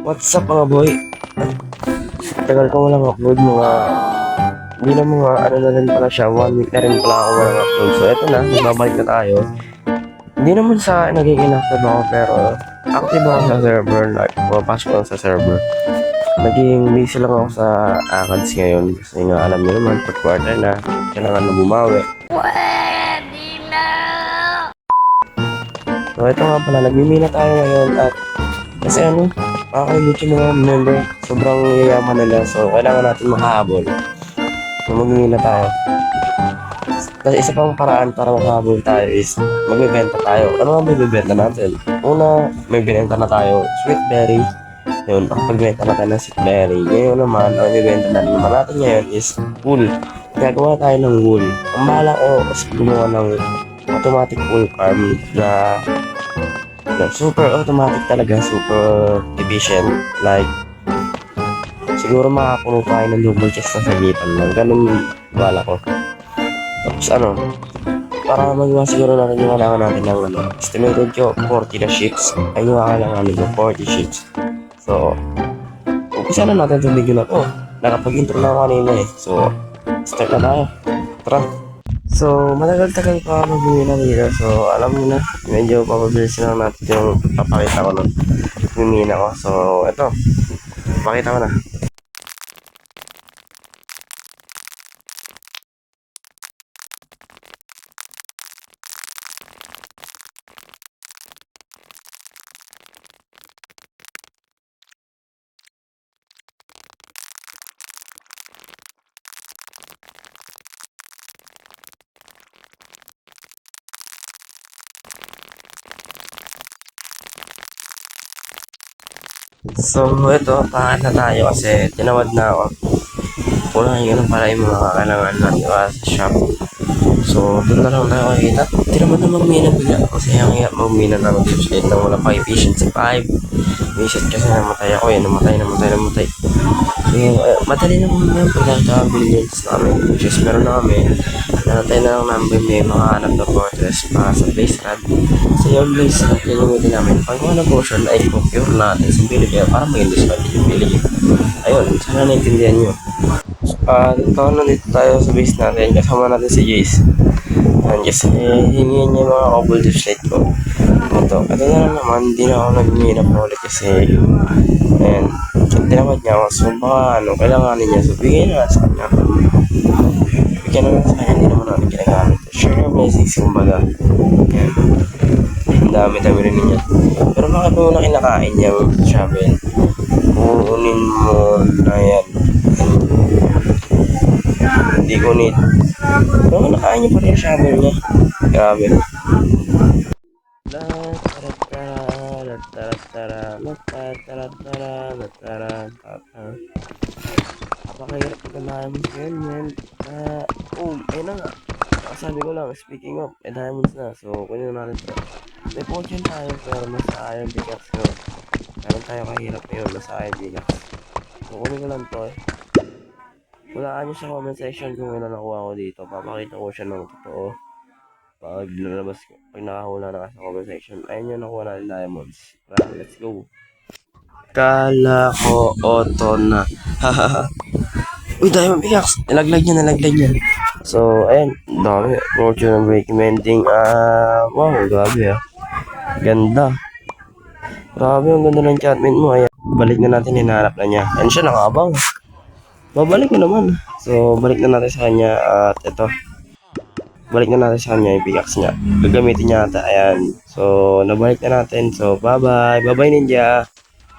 What's up mga boy? Tagal ko walang upload mga hindi na mga ano na rin pala siya 1 week na rin pala ako walang upload. So eto na, babalik na tayo. Hindi naman sa naging inactive ako pero active ako sa server. Like, pumapasok lang sa server. Naging busy lang ako sa ACADS ngayon kasi nga alam niyo naman, per quarter na kailangan na bumawi. So ito nga pala, nagmimina tayo ngayon at kasi ano, makakalimut yung mga member, sobrang yayaman nila, so kailangan natin makahabol. So magmimina tayo. Kasi isa pang paraan para makahabol tayo is magbebenta tayo. Ano ang magbebenta natin? Una, may binenta na tayo, sweet berry. Yun, ang pagbenta natin ng sweet berry. Ngayon naman, ang bibenta na naman natin ngayon is wool. Gagawa tayo ng wool. Ang bahala ko is gumawa ng automatic wool farm na super automatic talaga, super efficient. Like, siguro makapuno tayo ng double chest na sagitan lang. Ganun bala ko. Tapos ano, para magawa siguro natin yung kailangan natin ng ano, estimated ko 40 na sheets. Ay yung kailangan nito, 40 sheets. So, umpisa na natin itong video na to. Nakapag-intro na ako kanina eh. So, start na tayo. Tara! So, matagal-tagal pa mag-umina dito. So, alam mo na, medyo papabilis lang natin yung papakita ko ng umina ko. So, eto, papakita ko na. So, ito, pakit na tayo kasi tinawad na ako. Unahin ko na pala yung mga kailangan natin sa shop. So, doon na lang tayo kakita. Tinawad na magmina bigla kasi ang hirap magmina na mag-website na wala pa efficiency 5. Reset kasi namatay ako eh. Namatay. So, madali naman yan pagkakita billions namin. Which is meron na kami. Nanatay na lang namin may mga hanap na fortress para sa base rad. Kasi yung base rad yung gamitin namin. Pag mga portion ay procure natin sa Pilipino para maging discount yung Pilipino. Ayun, sana naintindihan nyo. Ito na dito tayo sa base natin. Kasama natin si Jace. Ayan, kasi hingin niya yung mga couple flashlight ko. Ito na lang naman. Hindi na ako nag-mina pa ulit kasi ayan, tinawad niya ako. So baka ano, kailanganin niya. So bigyan na sa kanya. Bigyan na sa kanya. Hindi naman natin kinagamit. Share your blessings kumbaga. Ayan. Ang dami rin niya. Pero bakit mo na kinakain niya yung shovel? Uunin mo na yan. Hindi ko need. Pero nakain niya pa rin yung shovel niya. Grabe. Napakahirap na diamonds ngayon, man. Ayun na nga. Sabi ko lang, speaking of, diamonds na. So, kunin na natin ito. May fortune tayo, pero nasa iron pickaxe ko. Meron tayo kahirap ngayon, nasa iron pickaxe. So, kunin ko lang ito eh. Walaan nyo sa comment section kung ilan nakuha ko dito. Papakita ko siya ng totoo. Pag nakahula na sa comment section. Ayun yung nakuha natin diamonds. Let's go. Kala ko auto na. Uy, diamond pickaxe. Nalaglag niya. So, ayan. Dami. Fortune and recommending. Wow, grabe ah. Ganda. Grabe, ang ganda ng chatmate mo. Ayan. Balik na natin, hinahanap na niya. Ayan siya, nakabang. Babalik ko naman. So, balik na natin sa kanya. At ito. Balik na natin sa kanya yung pickaxe niya. Gagamitin niya ata. Ayan. So, nabalik na natin. So, bye-bye. Bye-bye, Ninja.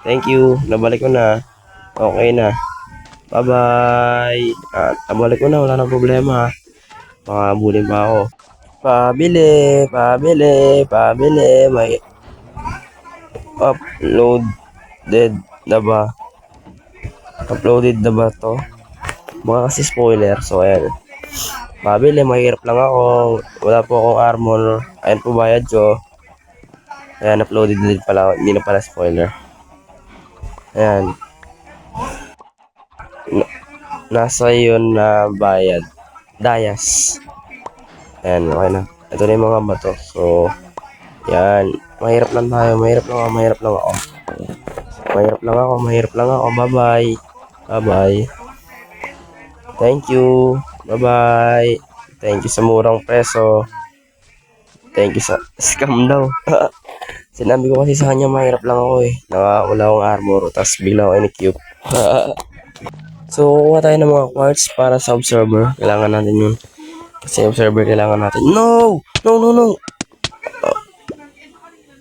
Thank you. Nabalik ko na. Okay na. Bye-bye. At nabalik ko na. Wala nang problema. Makabulin pa ako. Pabili. May uploaded na ba? Uploaded na ba to? Mga kasi spoiler. So, ayan. Pabili, mahirap lang ako. Wala po akong armor. Ayan po bayad ko. Ayan, uploaded na din pala. Hindi na pala spoiler. Ayan. Nasa yun na bayad. Dayas. Ayan, okay na. Ito na yung mga bato. So, yan. Mahirap lang tayo. Mahirap lang ako. Mahirap lang ako. Bye-bye. Bye-bye. Thank you. Bye-bye. Thank you sa murang preso. Thank you sa scam daw. Sinabi ko kasi sa kanya mahirap lang ako eh. Wala akong armor. Tapos bigla ako in-cube. So, kukuha tayo ng mga quartz para sa observer. Kailangan natin yun. Kasi observer kailangan natin. No! No, no, no!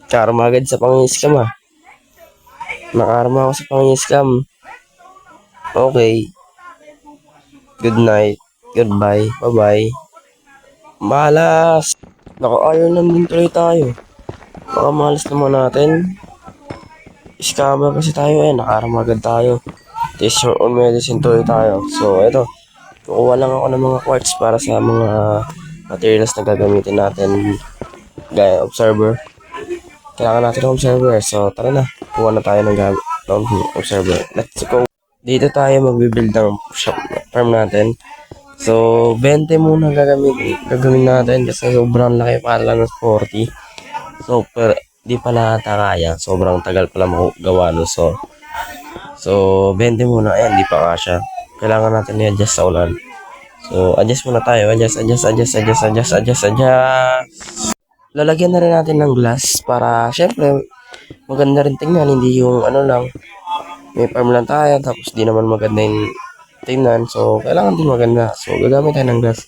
Karma agad sa pang-scam ah. Nakarma ako sa pang-scam. Okay. Good night. Goodbye. Bye-bye. Malas! Naka-iron lang din tuloy tayo. Baka malas naman natin. Scammer kasi tayo eh. Nakarma agad tayo. Test your own medicine tuloy tayo. So, eto. Kukuha lang ako ng mga quartz para sa mga materials na gagamitin natin. Gaya observer. Kailangan natin ng observer. So, tara na. Kuha na tayo ng observer. Let's go. Dito tayo magbibuild ng shop farm natin. So, 20 muna gagawin natin kasi sobrang laki para lang ng 40. So, di pala ata kaya. Sobrang tagal pala magawa no. So, 20 muna. Ayan, di pa kasha. Kailangan natin i-adjust sa ulan. So, adjust muna tayo. Adjust. Lalagyan na rin natin ng glass para, syempre, maganda rin tingnan. Hindi yung ano lang, may farm lang tayo, tapos di naman maganda yung tingnan. So, kailangan din maganda. So, gagamit tayo ng glass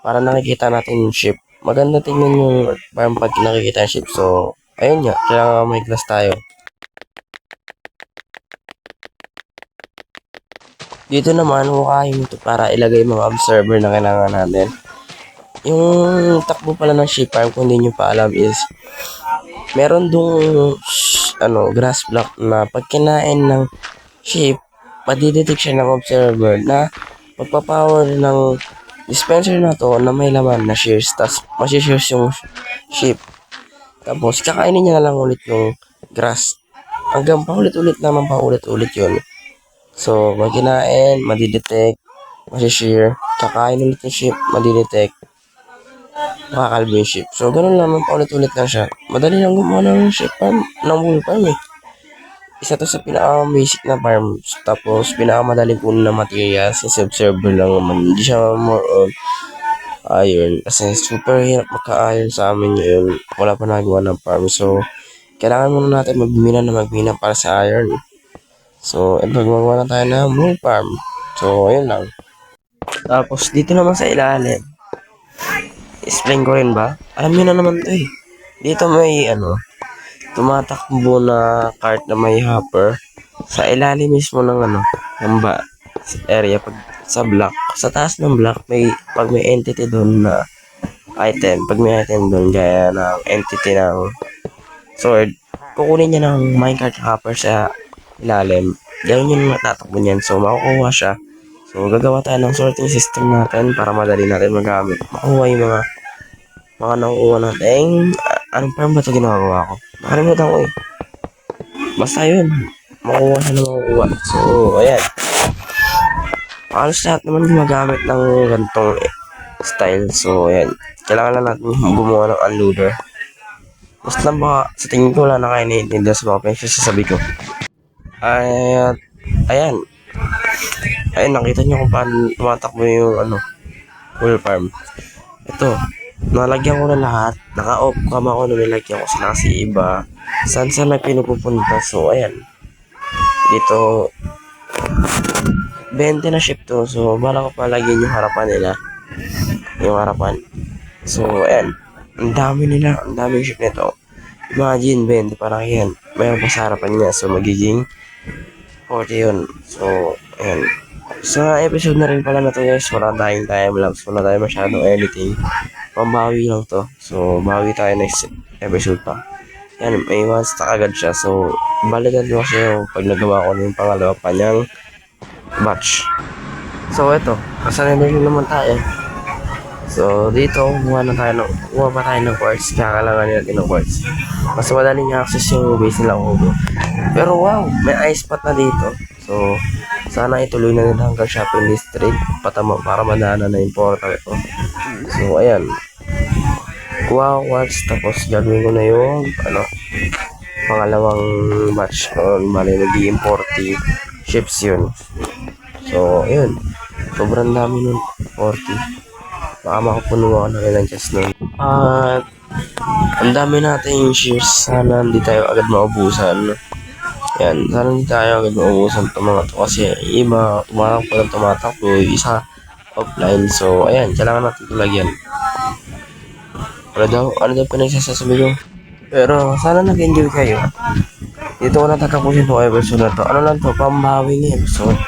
para nakikita natin yung ship. Maganda tingnan yung farm pag nakikita yung ship. So, ayun nga, kailangan may glass tayo. Dito naman, hukayin ito para ilagay mga observer na kailangan natin. Yung takbo pala ng ship farm, kung hindi nyo pa alam is, meron dong grass block na pag kinain ng ship, madidetect siya ng observer na magpapower ng dispenser na to na may laman na shears. Tapos masishears yung ship. Tapos kakainin niya na lang ulit yung grass. Hanggang paulit-ulit naman paulit-ulit yun. So, pag kinain, madidetect, masishear, kakain ulit yung ship, madidetect, makakalbo yung ship. So, ganun naman paulit-ulit lang siya. Madali lang gumawa ng ship farm, ng wool farm eh. Isa to sa pinaka-basic na farm. Tapos, pinaka-madaling kunin na materials kasi observer lang naman. Hindi siya more on iron. Kasi super hirap magka-iron sa amin yun. Wala pa nagawa ng farm. So, kailangan muna natin magmina para sa iron. So, ito, gumagawa na tayo ng wool farm. So, ayun lang. Tapos, dito naman sa ilalim. Explain ko rin ba? Alam nyo na naman to eh. Dito may, tumatakbo na cart na may hopper. Sa ilalim mismo ng, ng area. Pag sa block. Sa taas ng block, pag may entity doon na item. Pag may item doon, gaya ng entity ng sword, kukunin niya ng minecart hopper sa ilalim. Ganun yung matatakbo niyan. So, makukuha siya. So, gagawa tayo ng sorting system natin para madali natin magamit. Makuha yung mga nakukuha natin. Anong farm ba ito ginagawa ko? Nakalimutan ko eh. Basta yun. Makukuha siya na makukuha. So, ayan. Halos lahat naman gumagamit ng gantong style. So, ayan. Kailangan lang natin gumawa ng unloader. Basta lang baka sa tingin ko wala na kayo naiintindihan sa mga pinagsasabi ko. Ayan. Ayun, nakita nyo kung paano tumatakbo yung wool farm. Ito, nalagyan ko na lahat. Naka-off cam ako na nilagyan ko sila kasi iba. Saan may pinupupunta. So, ayan. Dito, 20 na ship to. So, bala ko pa lagyan yung harapan nila. Yung harapan. So, ayan. Ang dami nila. Ang dami yung ship nito. Imagine, 20 parang yan. Mayroon pa sa harapan niya. So, magiging 40 yun. So, ayan. Sa episode na rin pala na to guys, wala tayong time-lapse, wala tayong masyadong editing. Pambawi lang to. So, bawi tayo next episode pa. Yan, may one stack agad siya. So, balikan ko kasi yung pag nagawa ko yung pangalawa pa niyang batch. So, ito. Kasanay naman tayo. So, dito, kuha pa tayo ng quartz. Kakalangan natin ng quartz. Mas madaling access yung base nila Ogo. Pero wow, may ice spot na dito. So, sana ituloy na nila hanggang shopping district para madaanan na yung portal ito. So, ayan. Kuha ko quartz, tapos gagawin ko na yung pangalawang batch noon, bali naging 40 ships yun. So, ayun. Sobrang dami nun. 40. Baka makapuno ako ng ilang chest nun. At, ang dami nating shares. Sana hindi tayo agad maubusan. Yan, sana hindi tayo agad maubusan itong mga to. Kasi iba, tumatakbo ng tumatakbo. Isa, offline. So, ayan, kailangan natin ito lagyan. Ano daw pinagsasasabi ko? Pero, sana nag-enjoy kayo. Dito ko natatapusin itong episode na to. Ano lang to, pambawing episode.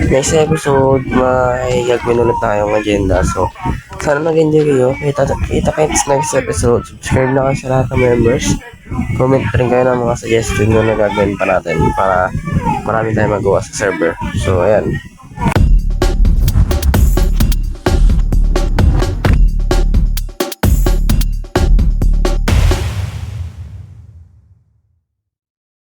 Next episode, may gagawin ulit tayong agenda. So, sana nag-enjoy kayo. Kita kayo sa next episode. Subscribe na kayo sa lahat ng members. Comment rin kayo ng mga suggestion na gagawin pa natin para marami tayong magawa sa server. So, ayan.